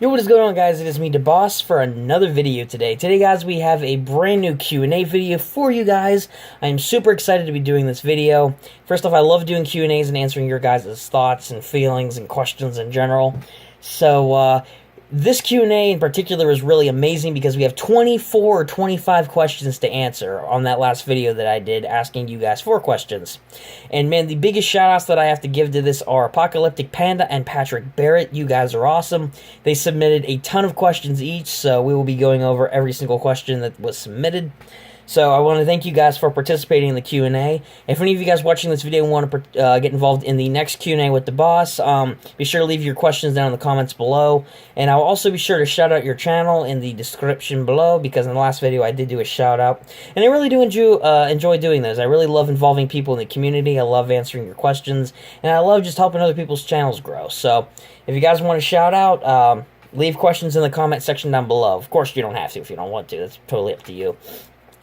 Yo, what is going on, guys? It is me, DaBoss, for another video today. Today, guys, we have a brand new Q&A video for you guys. I am super excited to be doing this video. First off, I love doing Q&As and answering your guys' thoughts and feelings and questions in general. So, this Q&A in particular is really amazing because we have 24 or 25 questions to answer on that last video that I did asking you guys 4 questions. And man, the biggest shoutouts that I have to give to this are Apocalyptic Panda and Patrick Barrett. You guys are awesome. They submitted a ton of questions each, so we will be going over every single question that was submitted. So I want to thank you guys for participating in the Q&A. If any of you guys watching this video want to get involved in the next Q&A with DaBoss, be sure to leave your questions down in the comments below. And I'll also be sure to shout out your channel in the description below, because in the last video I did do a shout out. And I really do enjoy doing those. I really love involving people in the community. I love answering your questions. And I love just helping other people's channels grow. So if you guys want to shout out, leave questions in the comment section down below. Of course, you don't have to if you don't want to. That's totally up to you.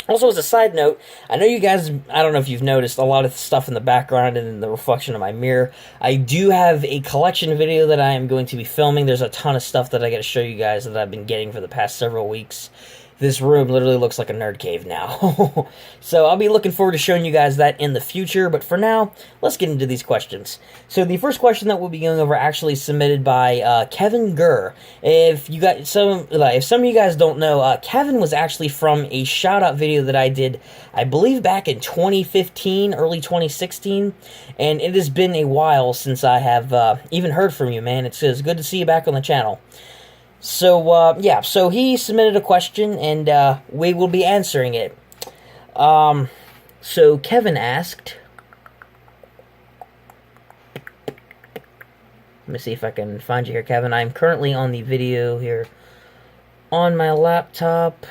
Also, as a side note, I know you guys, I don't know if you've noticed, a lot of stuff in the background and in the reflection of my mirror. I do have a collection video that I am going to be filming. There's a ton of stuff that I got to show you guys that I've been getting for the past several weeks. This room literally looks like a nerd cave now. So I'll be looking forward to showing you guys that in the future, but for now, let's get into these questions. So the first question that we'll be going over actually submitted by Kevin Gurr. If some of you guys don't know, Kevin was actually from a shout-out video that I did, I believe back in 2015, early 2016, and it has been a while since I have even heard from you, man. It's good to see you back on the channel. So, yeah, so he submitted a question, and we will be answering it. So Kevin asked, let me see if I can find you here, Kevin. I'm currently on the video here on my laptop.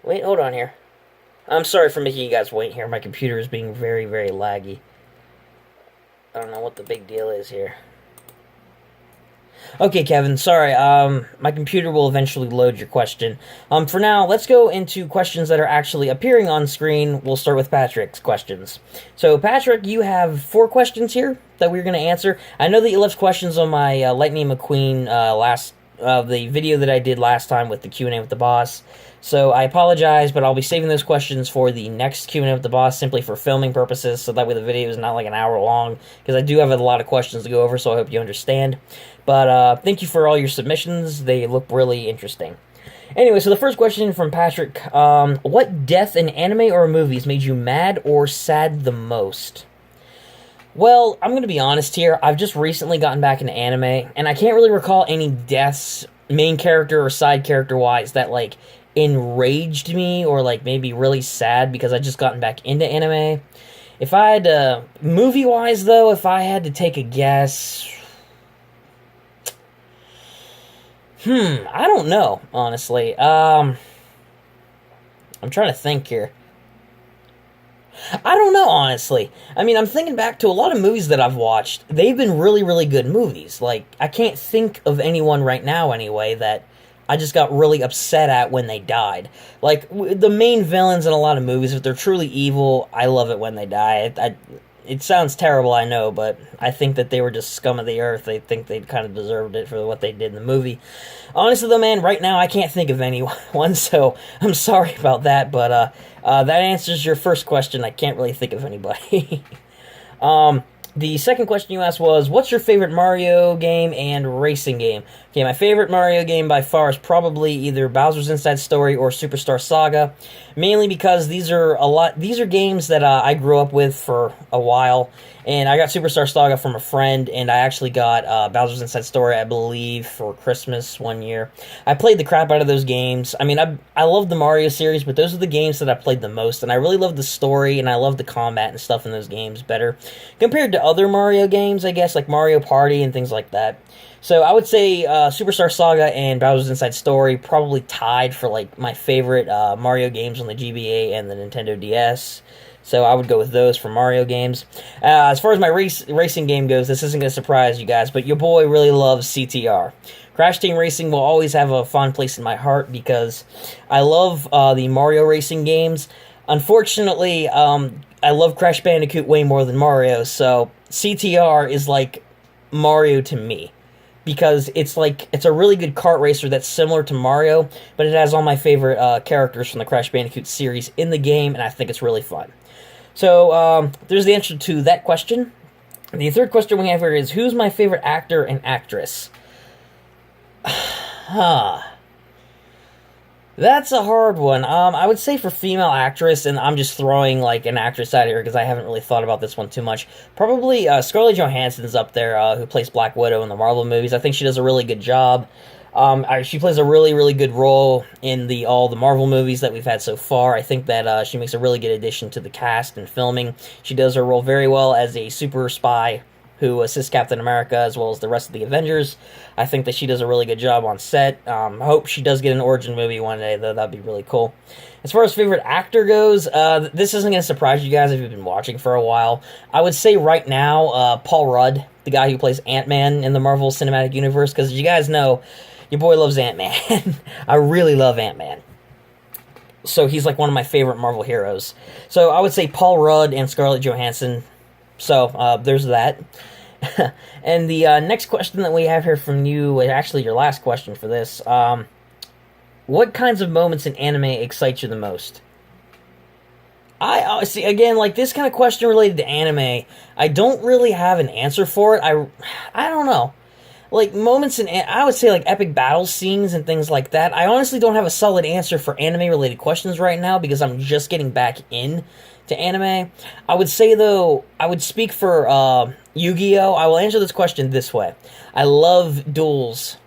Wait, hold on here. I'm sorry for making you guys wait here. My computer is being very, very laggy. I don't know what the big deal is here. Okay, Kevin, sorry. My computer will eventually load your question. For now, let's go into questions that are actually appearing on screen. We'll start with Patrick's questions. So, Patrick, you have 4 questions here that we're going to answer. I know that you left questions on my Lightning McQueen the video that I did last time with the Q&A with the boss. So I apologize, but I'll be saving those questions for the next Q&A with the boss, simply for filming purposes, so that way the video is not like an hour long, because I do have a lot of questions to go over, so I hope you understand. But thank you for all your submissions. They look really interesting. Anyway, so the first question from Patrick, what death in anime or movies made you mad or sad the most? Well, I'm going to be honest here. I've just recently gotten back into anime, and I can't really recall any deaths, main character or side character-wise, that, like, enraged me or, like, made me really sad because I just gotten back into anime. If I had to, movie-wise, though, if I had to take a guess, I don't know, honestly. I'm trying to think here. I don't know, honestly. I mean, I'm thinking back to a lot of movies that I've watched. They've been really, really good movies. Like, I can't think of anyone right now, anyway, that I just got really upset at when they died. Like, the main villains in a lot of movies, if they're truly evil, I love it when they die. It sounds terrible, I know, but I think that they were just scum of the earth. They think they kind of deserved it for what they did in the movie. Honestly, though, man, right now I can't think of anyone, so I'm sorry about that, but that answers your first question. I can't really think of anybody. The second question you asked was, what's your favorite Mario game and racing game? Okay, my favorite Mario game by far is probably either Bowser's Inside Story or Superstar Saga, mainly because these are games that I grew up with for a while, and I got Superstar Saga from a friend, and I actually got Bowser's Inside Story, I believe, for Christmas one year. I played the crap out of those games. I mean, I love the Mario series, but those are the games that I played the most, and I really love the story, and I love the combat and stuff in those games better, compared to other Mario games, I guess, like Mario Party and things like that. So I would say Superstar Saga and Bowser's Inside Story probably tied for like my favorite Mario games on the GBA and the Nintendo DS. So I would go with those for Mario games. As far as my racing game goes, this isn't going to surprise you guys, but your boy really loves CTR. Crash Team Racing will always have a fond place in my heart because I love the Mario racing games. Unfortunately, I love Crash Bandicoot way more than Mario, so CTR is like Mario to me. Because it's a really good kart racer that's similar to Mario, but it has all my favorite characters from the Crash Bandicoot series in the game, and I think it's really fun. So, there's the answer to that question. The third question we have here is, who's my favorite actor and actress? That's a hard one. I would say for female actress, and I'm just throwing like an actress out here because I haven't really thought about this one too much. Probably Scarlett Johansson's up there, who plays Black Widow in the Marvel movies. I think she does a really good job. She plays a really, really good role in all the Marvel movies that we've had so far. I think that she makes a really good addition to the cast and filming. She does her role very well as a super spy who assists Captain America as well as the rest of the Avengers. I think that she does a really good job on set. I hope she does get an origin movie one day, though. That'd be really cool. As far as favorite actor goes, this isn't going to surprise you guys if you've been watching for a while. I would say right now, Paul Rudd, the guy who plays Ant-Man in the Marvel Cinematic Universe, because as you guys know, your boy loves Ant-Man. I really love Ant-Man. So he's like one of my favorite Marvel heroes. So I would say Paul Rudd and Scarlett Johansson. So, there's that. And the next question that we have here from you, actually your last question for this, what kinds of moments in anime excite you the most? I see, again, like this kind of question related to anime, I don't really have an answer for it. I don't know. Like, moments in, I would say, like, epic battle scenes and things like that. I honestly don't have a solid answer for anime-related questions right now because I'm just getting back in to anime. I would say, though, I would speak for Yu-Gi-Oh! I will answer this question this way. I love duels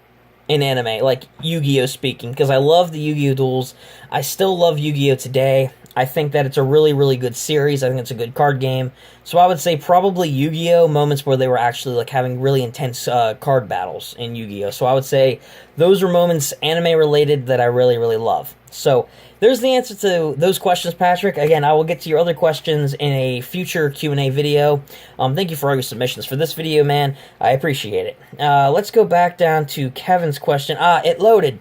in anime, like Yu-Gi-Oh! Speaking, because I love the Yu-Gi-Oh! Duels. I still love Yu-Gi-Oh! Today. I think that it's a really, really good series. I think it's a good card game. So I would say probably Yu-Gi-Oh! Moments where they were actually like having really intense card battles in Yu-Gi-Oh! So I would say those are moments anime related that I really, really love. So there's the answer to those questions, Patrick. Again, I will get to your other questions in a future Q&A video. Thank you for all your submissions for this video, man. I appreciate it. Let's go back down to Kevin's question. It loaded.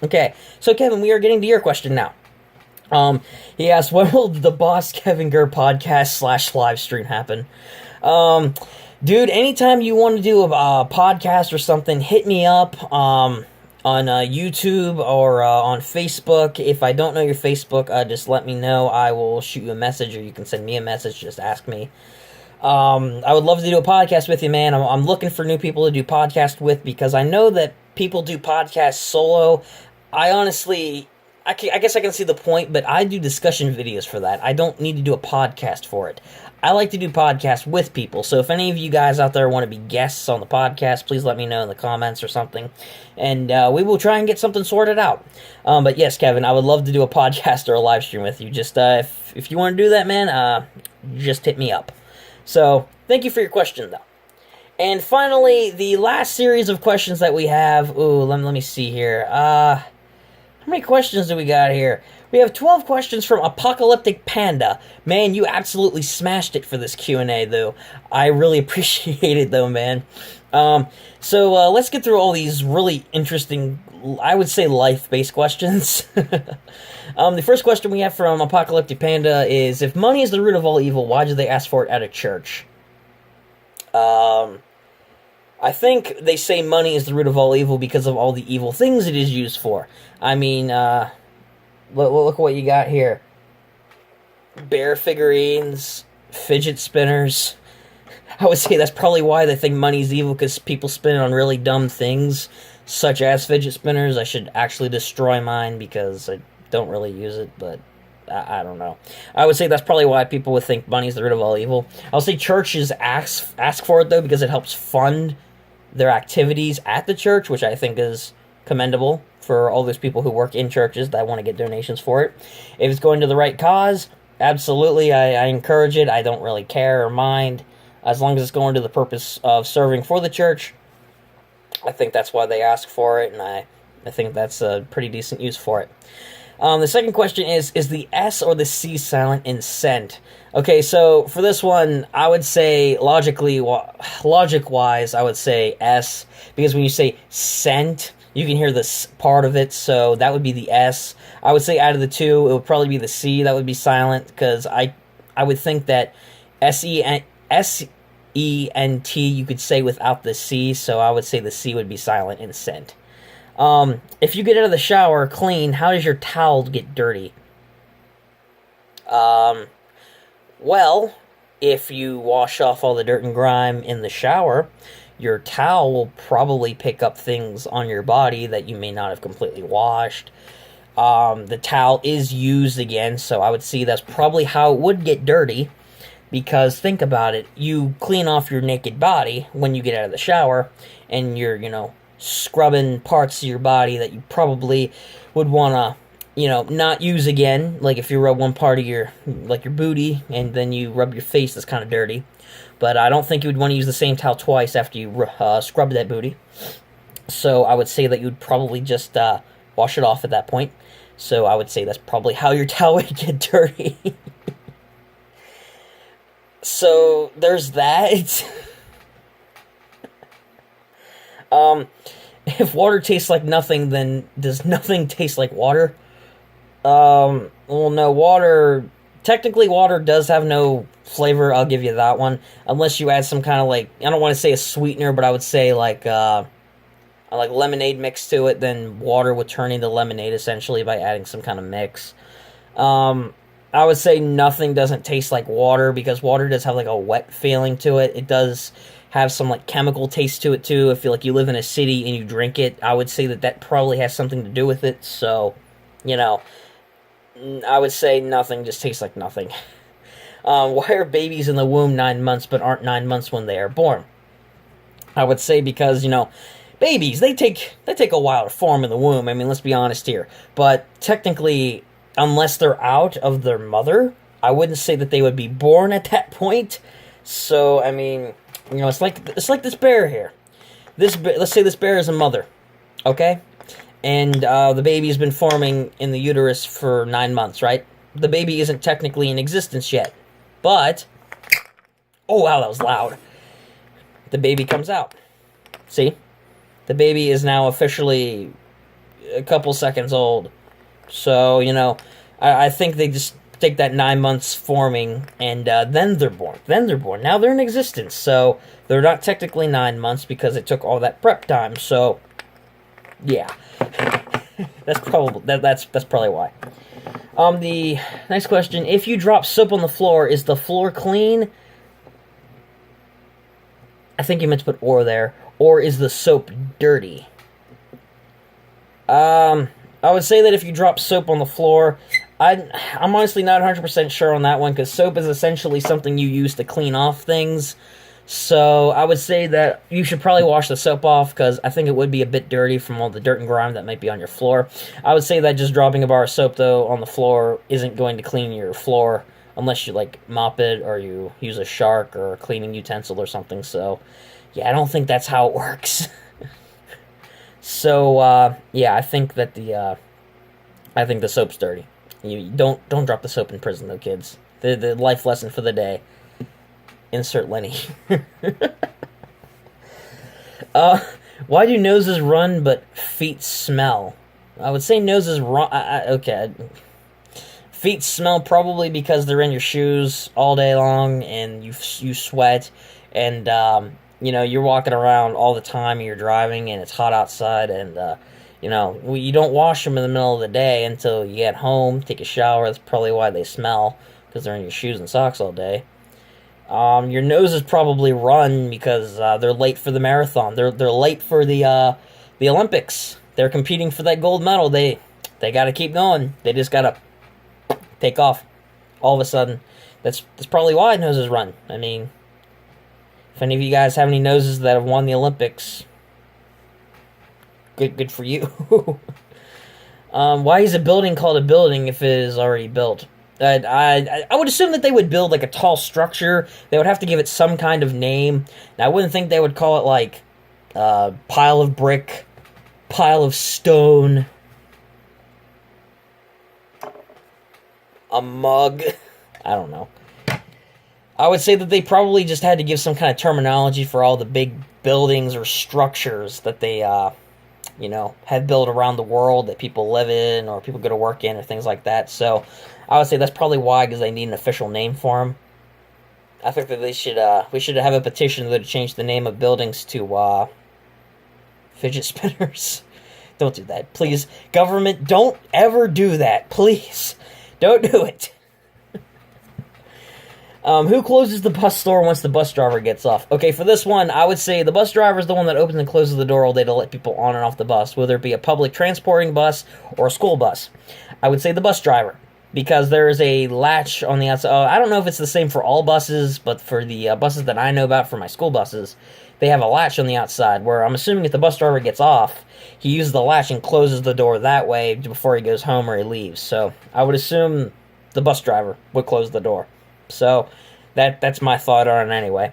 Okay, so Kevin, we are getting to your question now. He asked, when will the Boss Kevin Gurr podcast / live stream happen? Dude, anytime you want to do a podcast or something, hit me up, on YouTube or, on Facebook. If I don't know your Facebook, just let me know. I will shoot you a message, or you can send me a message, just ask me. I would love to do a podcast with you, man. I'm looking for new people to do podcasts with, because I know that people do podcasts solo. I honestly, I guess I can see the point, but I do discussion videos for that. I don't need to do a podcast for it. I like to do podcasts with people, so if any of you guys out there want to be guests on the podcast, please let me know in the comments or something, and we will try and get something sorted out. But yes, Kevin, I would love to do a podcast or a live stream with you. Just, if you want to do that, man, just hit me up. So, thank you for your question, though. And finally, the last series of questions that we have, let me see here, how many questions do we got here? We have 12 questions from Apocalyptic Panda. Man, you absolutely smashed it for this Q&A, though. I really appreciate it, though, man. So let's get through all these really interesting, I would say, life-based questions. The first question we have from Apocalyptic Panda is, if money is the root of all evil, why do they ask for it at a church? I think they say money is the root of all evil because of all the evil things it is used for. I mean, look what you got here. Bear figurines, fidget spinners. I would say that's probably why they think money is evil, because people spend it on really dumb things, such as fidget spinners. I should actually destroy mine because I don't really use it, but I don't know. I would say that's probably why people would think money is the root of all evil. I'll say churches ask for it, though, because it helps fund their activities at the church, which I think is commendable for all those people who work in churches that want to get donations for it. If it's going to the right cause, absolutely, I encourage it. I don't really care or mind, as long as it's going to the purpose of serving for the church. I think that's why they ask for it, and I think that's a pretty decent use for it. The second question is the S or the C silent in scent? Okay, so for this one, I would say logic-wise, I would say S, because when you say scent, you can hear this part of it, so that would be the S. I would say out of the two, it would probably be the C that would be silent, because I would think that S-E-N-T you could say without the C, so I would say the C would be silent in scent. If you get out of the shower clean, how does your towel get dirty? Well, if you wash off all the dirt and grime in the shower, your towel will probably pick up things on your body that you may not have completely washed. The towel is used again, so I would see that's probably how it would get dirty, because think about it, you clean off your naked body when you get out of the shower, and you're, scrubbing parts of your body that you probably would want to, not use again. Like if you rub one part of your booty, and then you rub your face, that's kind of dirty. But I don't think you would want to use the same towel twice after you scrub that booty. So I would say that you would probably just wash it off at that point. So I would say that's probably how your towel would get dirty. So there's that. If water tastes like nothing, then does nothing taste like water? Well, no, technically water does have no flavor, I'll give you that one. Unless you add some kind of, I don't want to say a sweetener, but I would say, like lemonade mix to it, then water would turn into lemonade, essentially, by adding some kind of mix. I would say nothing doesn't taste like water, because water does have, a wet feeling to it. It does have some, chemical taste to it, too. If you live in a city and you drink it, I would say that probably has something to do with it. So, I would say nothing just tastes like nothing. Why are babies in the womb 9 months but aren't 9 months when they are born? I would say because, babies, they take a while to form in the womb. I mean, let's be honest here. But technically, unless they're out of their mother, I wouldn't say that they would be born at that point. So, I mean, it's like this bear here. Let's say this bear is a mother, okay? And the baby's been forming in the uterus for 9 months, right? The baby isn't technically in existence yet. But, oh wow, that was loud. The baby comes out. See? The baby is now officially a couple seconds old. So, I think they just take that 9 months forming, and then they're born. Now they're in existence. So, they're not technically 9 months because it took all that prep time. So, yeah. That's probably why. The next question, if you drop soap on the floor, is the floor clean? I think you meant to put "or" there. Or is the soap dirty? I would say that if you drop soap on the floor, I'm honestly not 100% sure on that one, because soap is essentially something you use to clean off things. So I would say that you should probably wash the soap off, because I think it would be a bit dirty from all the dirt and grime that might be on your floor. I would say that just dropping a bar of soap, though, on the floor isn't going to clean your floor, unless you, mop it, or you use a shark or a cleaning utensil or something. So, yeah, I don't think that's how it works. So, yeah, I think that the soap's dirty. You don't drop the soap in prison, though, kids. The life lesson for the day. Insert Lenny. Why do noses run but feet smell? I would say noses run. Okay. Feet smell probably because they're in your shoes all day long and you sweat, and you're walking around all the time and you're driving and it's hot outside, and you don't wash them in the middle of the day until you get home, take a shower. That's probably why they smell, because they're in your shoes and socks all day. Your noses probably run because they're late for the marathon. They're late for the Olympics. They're competing for that gold medal. They got to keep going. They just got to take off all of a sudden. That's probably why noses run. I mean, if any of you guys have any noses that have won the Olympics, good for you. Why is a building called a building if it is already built? I would assume that they would build a tall structure. They would have to give it some kind of name. Now, I wouldn't think they would call it pile of brick, pile of stone. a mug. I don't know. I would say that they probably just had to give some kind of terminology for all the big buildings or structures that they, you know, have built around the world that people live in or people go to work in or things like that. So I would say that's probably why, because they need an official name for them. I think that we should have a petition to change the name of buildings to fidget spinners. Don't do that, please. Government, don't ever do that, please. Don't do it. Who closes the bus door once the bus driver gets off? Okay, for this one, I would say the bus driver is the one that opens and closes the door all day to let people on and off the bus, whether it be a public transporting bus or a school bus. I would say the bus driver, because there is a latch on the outside. I don't know if it's the same for all buses, but for the buses that I know about for my school buses, they have a latch on the outside, where I'm assuming if the bus driver gets off, he uses the latch and closes the door that way before he goes home or he leaves. So I would assume the bus driver would close the door. So that's my thought on it anyway.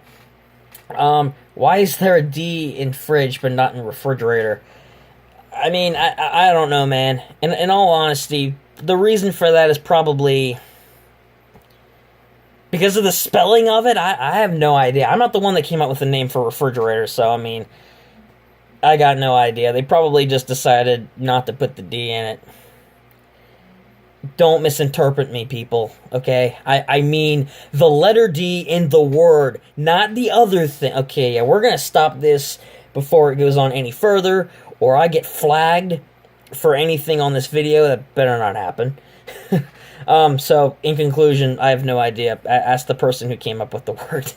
Why is there a D in fridge but not in refrigerator? I mean, I don't know, man. In all honesty, the reason for that is probably because of the spelling of it. I have no idea. I'm not the one that came up with the name for refrigerator, so I mean, I got no idea. They probably just decided not to put the D in it. Don't misinterpret me, people, okay? I mean the letter D in the word, not the other thing. Okay, yeah, we're gonna stop this before it goes on any further, or I get flagged for anything on this video. That better not happen. So, in conclusion, I have no idea. Ask the person who came up with the word.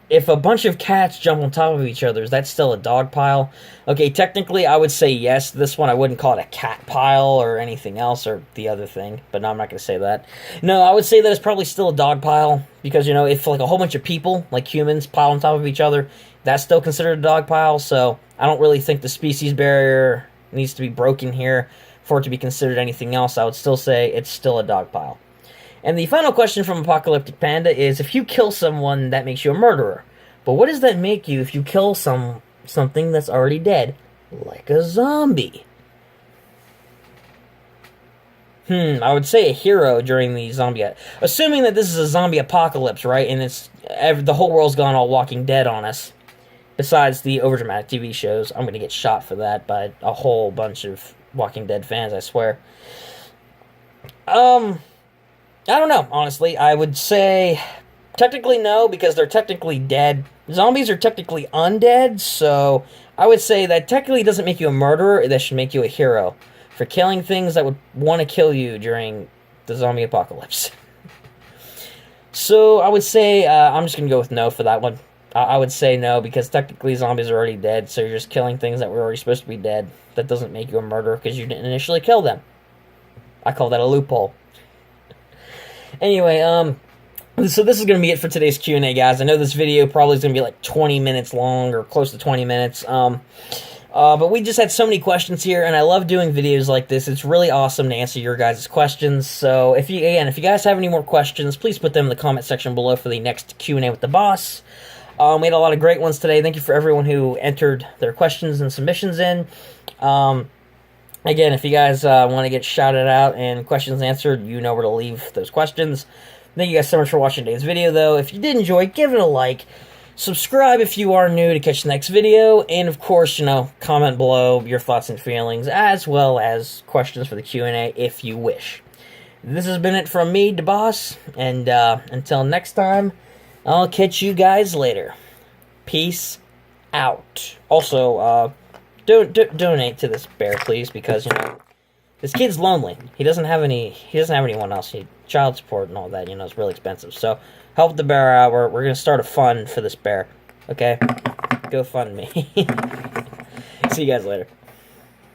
If a bunch of cats jump on top of each other, is that still a dog pile? Okay, technically, I would say yes. This one, I wouldn't call it a cat pile or anything else or the other thing. But no, I'm not going to say that. No, I would say that it's probably still a dog pile. Because, you know, if like a whole bunch of people, like humans, pile on top of each other, that's still considered a dog pile. So, I don't really think the species barrier needs to be broken here for it to be considered anything else. I would still say it's still a dog pile. And the final question from Apocalyptic Panda is, if you kill someone, that makes you a murderer. But what does that make you if you kill something that's already dead? Like a zombie. I would say a hero during the zombie... Assuming that this is a zombie apocalypse, right? And it's the whole world's gone all Walking Dead on us. Besides the overdramatic TV shows. I'm going to get shot for that by a whole bunch of Walking Dead fans, I swear. I don't know, honestly. I would say technically no, because they're technically dead. Zombies are technically undead, so I would say that technically doesn't make you a murderer. That should make you a hero for killing things that would want to kill you during the zombie apocalypse. So I would say I'm just going to go with no for that one. I would say no, because technically zombies are already dead, so you're just killing things that were already supposed to be dead. That doesn't make you a murderer because you didn't initially kill them. I call that a loophole. Anyway, so this is going to be it for today's Q&A, guys. I know this video probably is going to be like 20 minutes long, or close to 20 minutes. But we just had so many questions here, and I love doing videos like this. It's really awesome to answer your guys' questions. So, if you guys have any more questions, please put them in the comment section below for the next Q&A with the boss. We had a lot of great ones today. Thank you for everyone who entered their questions and submissions in. Again, if you guys want to get shouted out and questions answered, you know where to leave those questions. Thank you guys so much for watching today's video, though. If you did enjoy, give it a like. Subscribe if you are new to catch the next video. And, of course, comment below your thoughts and feelings, as well as questions for the Q&A if you wish. This has been it from me, DaBoss. And until next time, I'll catch you guys later. Peace out. Also, donate to this bear, please, because this kid's lonely. He doesn't have anyone else. He child support and all that. It's really expensive. So help the bear out. We're gonna start a fund for this bear. Okay, go fund me. See you guys later.